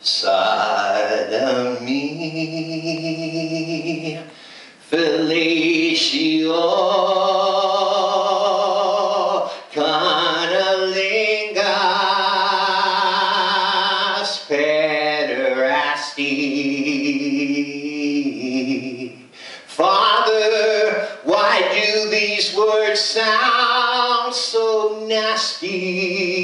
Sodomy, fellatio, canalingas, pederasty. Father, why do these words sound so nasty?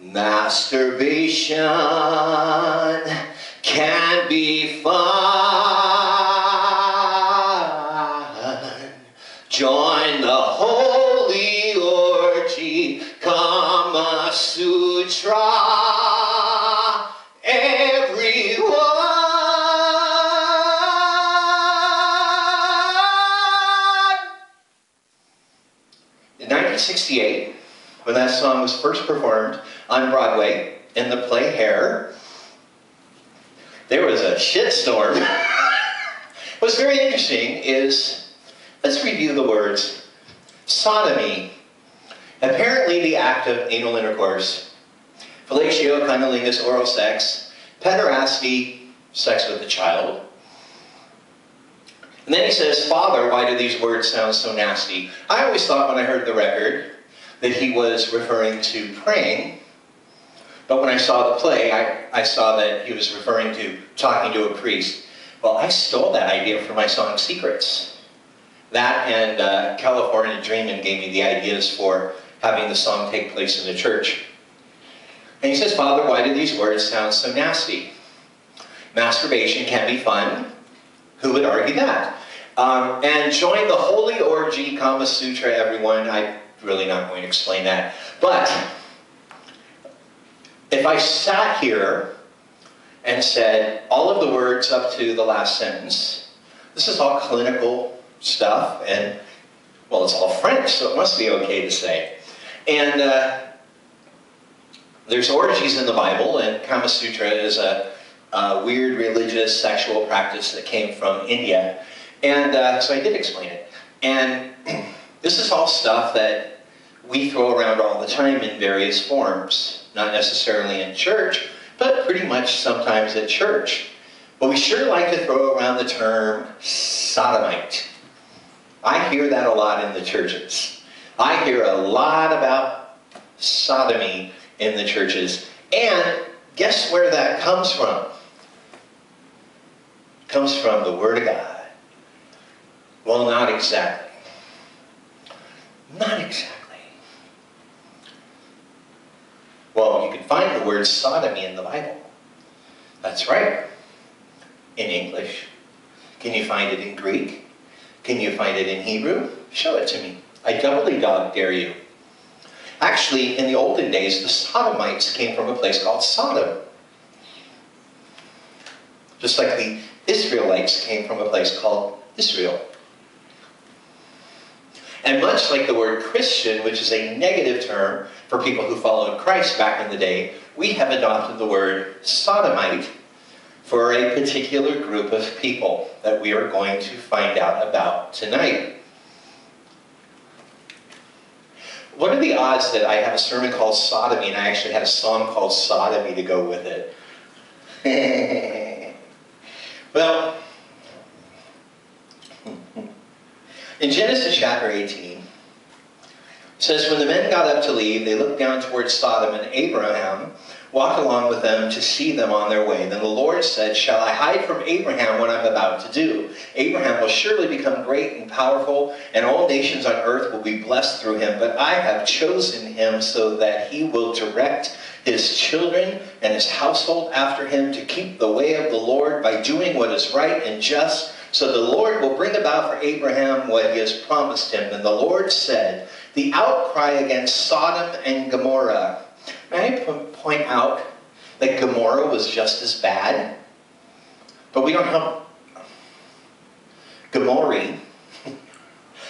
Masturbation can be fun. Join the holy orgy, Kama Sutra, everyone. In 1968, when that song was first performed on Broadway in the play Hair, there was a shitstorm. What's very interesting is, let's review the words. Sodomy, apparently the act of anal intercourse. Fellatio, cunnilingus, oral sex. Pederasty, sex with a child. And then he says, Father, why do these words sound so nasty? I always thought when I heard the record that he was referring to praying. But when I saw the play, I saw that he was referring to talking to a priest. Well, I stole that idea from my song Secrets. That and California Dreamin' gave me the ideas for having the song take place in the church. And he says, Father, why do these words sound so nasty? Masturbation can be fun. Who would argue that? And join the holy orgy, Kama Sutra, everyone. I'm really not going to explain that. But if I sat here and said all of the words up to the last sentence, this is all clinical stuff, and, well, it's all French, so it must be okay to say. And there's orgies in the Bible, and Kama Sutra is a weird religious sexual practice that came from India. And so I did explain it. And this is all stuff that we throw around all the time in various forms. Not necessarily in church, but pretty much sometimes at church. But we sure like to throw around the term sodomite. I hear that a lot in the churches. I hear a lot about sodomy in the churches. And guess where that comes from? It comes from the Word of God. Well, not exactly. Not exactly. Well, you can find the word sodomy in the Bible. That's right. In English. Can you find it in Greek? Can you find it in Hebrew? Show it to me. I doubly dare you. Actually, in the olden days, the Sodomites came from a place called Sodom. Just like the Israelites came from a place called Israel. And much like the word Christian, which is a negative term for people who followed Christ back in the day, we have adopted the word sodomite for a particular group of people that we are going to find out about tonight. What are the odds that I have a sermon called Sodomy and I actually had a song called Sodomy to go with it? Well, in Genesis chapter 18, it says, when the men got up to leave, they looked down towards Sodom, and Abraham walked along with them to see them on their way. Then the Lord said, shall I hide from Abraham what I'm about to do? Abraham will surely become great and powerful, and all nations on earth will be blessed through him. But I have chosen him so that he will direct his children and his household after him to keep the way of the Lord by doing what is right and just. So the Lord will bring about for Abraham what he has promised him. And the Lord said, the outcry against Sodom and Gomorrah. May I point out that Gomorrah was just as bad? But we don't have Gomorrah.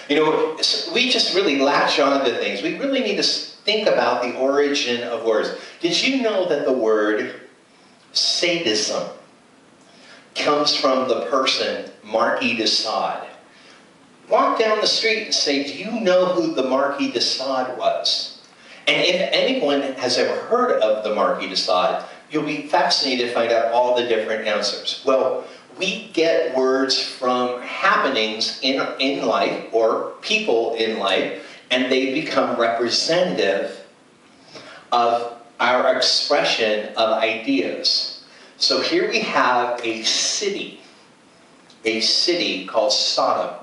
You know, we just really latch on to things. We really need to think about the origin of words. Did you know that the word sadism comes from the person Marquis de Sade? Walk down the street and say, do you know who the Marquis de Sade was? And if anyone has ever heard of the Marquis de Sade, you'll be fascinated to find out all the different answers. Well, we get words from happenings in life or people in life, and they become representative of our expression of ideas. So here we have a city called Sodom,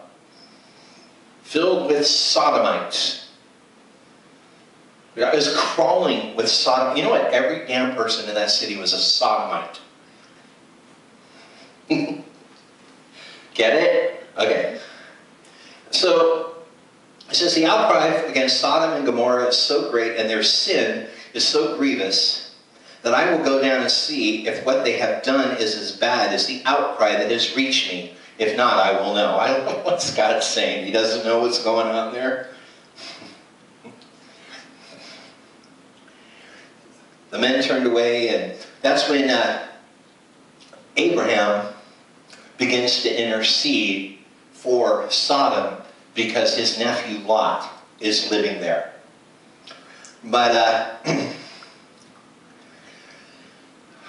filled with sodomites. It was crawling with Sodom. You know what? Every damn person in that city was a sodomite. Get it? Okay. So, it says, the outcry against Sodom and Gomorrah is so great, and their sin is so grievous, that I will go down and see if what they have done is as bad as the outcry that has reached me. If not, I will know. I don't know what God's saying. He doesn't know what's going on there. The men turned away, and that's when Abraham begins to intercede for Sodom because his nephew Lot is living there. But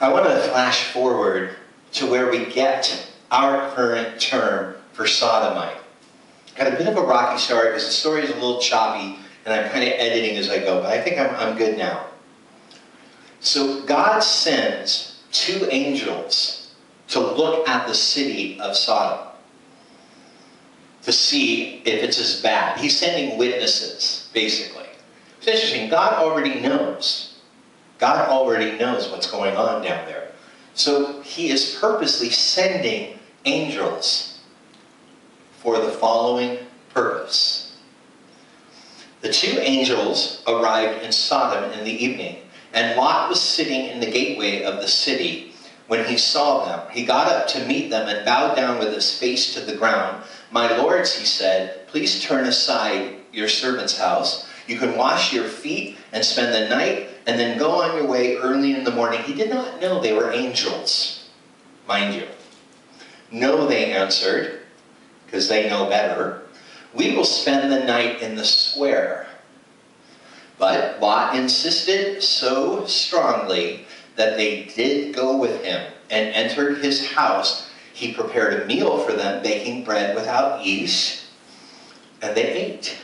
I want to flash forward to where we get our current term for sodomite. Got a bit of a rocky start because the story is a little choppy, and I'm kind of editing as I go, but I think I'm good now. So God sends 2 angels to look at the city of Sodom to see if it's as bad. He's sending witnesses, basically. It's interesting. God already knows. God already knows what's going on down there. So he is purposely sending angels for the following purpose. The 2 angels arrived in Sodom in the evening, and Lot was sitting in the gateway of the city when he saw them. He got up to meet them and bowed down with his face to the ground. My lords, he said, please turn aside your servant's house. You can wash your feet and spend the night and then go on your way early in the morning. He did not know they were angels, mind you. No, they answered, because they know better. We will spend the night in the square. But Lot insisted so strongly that they did go with him and entered his house. He prepared a meal for them, baking bread without yeast, and they ate.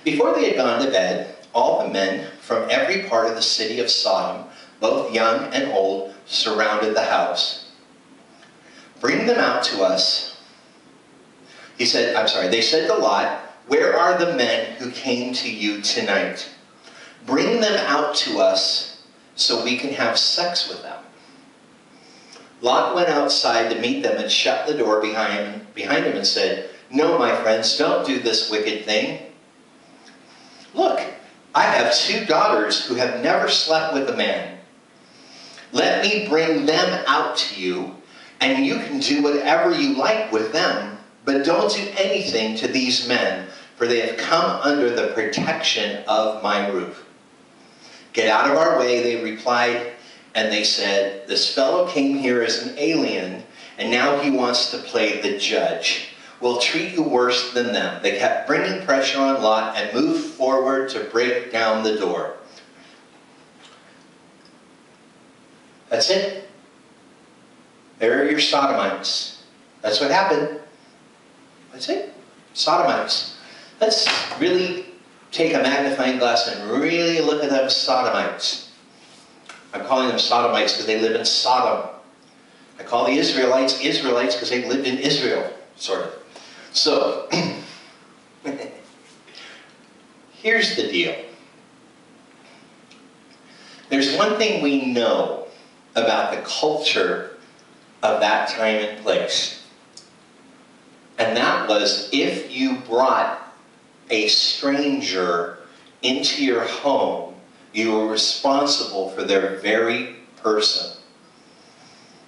Before they had gone to bed, all the men from every part of the city of Sodom, both young and old, surrounded the house. Bring them out to us. They said to Lot, where are the men who came to you tonight? Bring them out to us so we can have sex with them. Lot went outside to meet them and shut the door behind him and said, no, my friends, don't do this wicked thing. Look, I have 2 daughters who have never slept with a man. Let me bring them out to you, and you can do whatever you like with them, but don't do anything to these men, for they have come under the protection of my roof. Get out of our way, they replied, and they said, this fellow came here as an alien, and now he wants to play the judge. We'll treat you worse than them. They kept bringing pressure on Lot and moved forward to break down the door. That's it. There are your sodomites. That's what happened. That's it. Sodomites. Let's really take a magnifying glass and really look at them sodomites. I'm calling them sodomites because they live in Sodom. I call the Israelites Israelites because they lived in Israel, sort of. So, here's the deal. There's one thing we know about the culture of that time and place. And that was, if you brought a stranger into your home, you were responsible for their very person.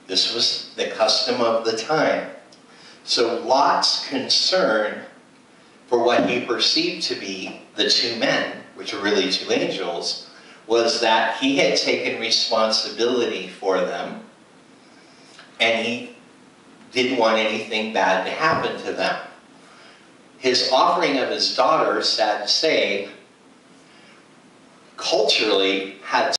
This was the custom of the time. So Lot's concern for what he perceived to be the 2 men, which were really 2 angels, was that he had taken responsibility for them, and he didn't want anything bad to happen to them. His offering of his daughter, sad to say, culturally had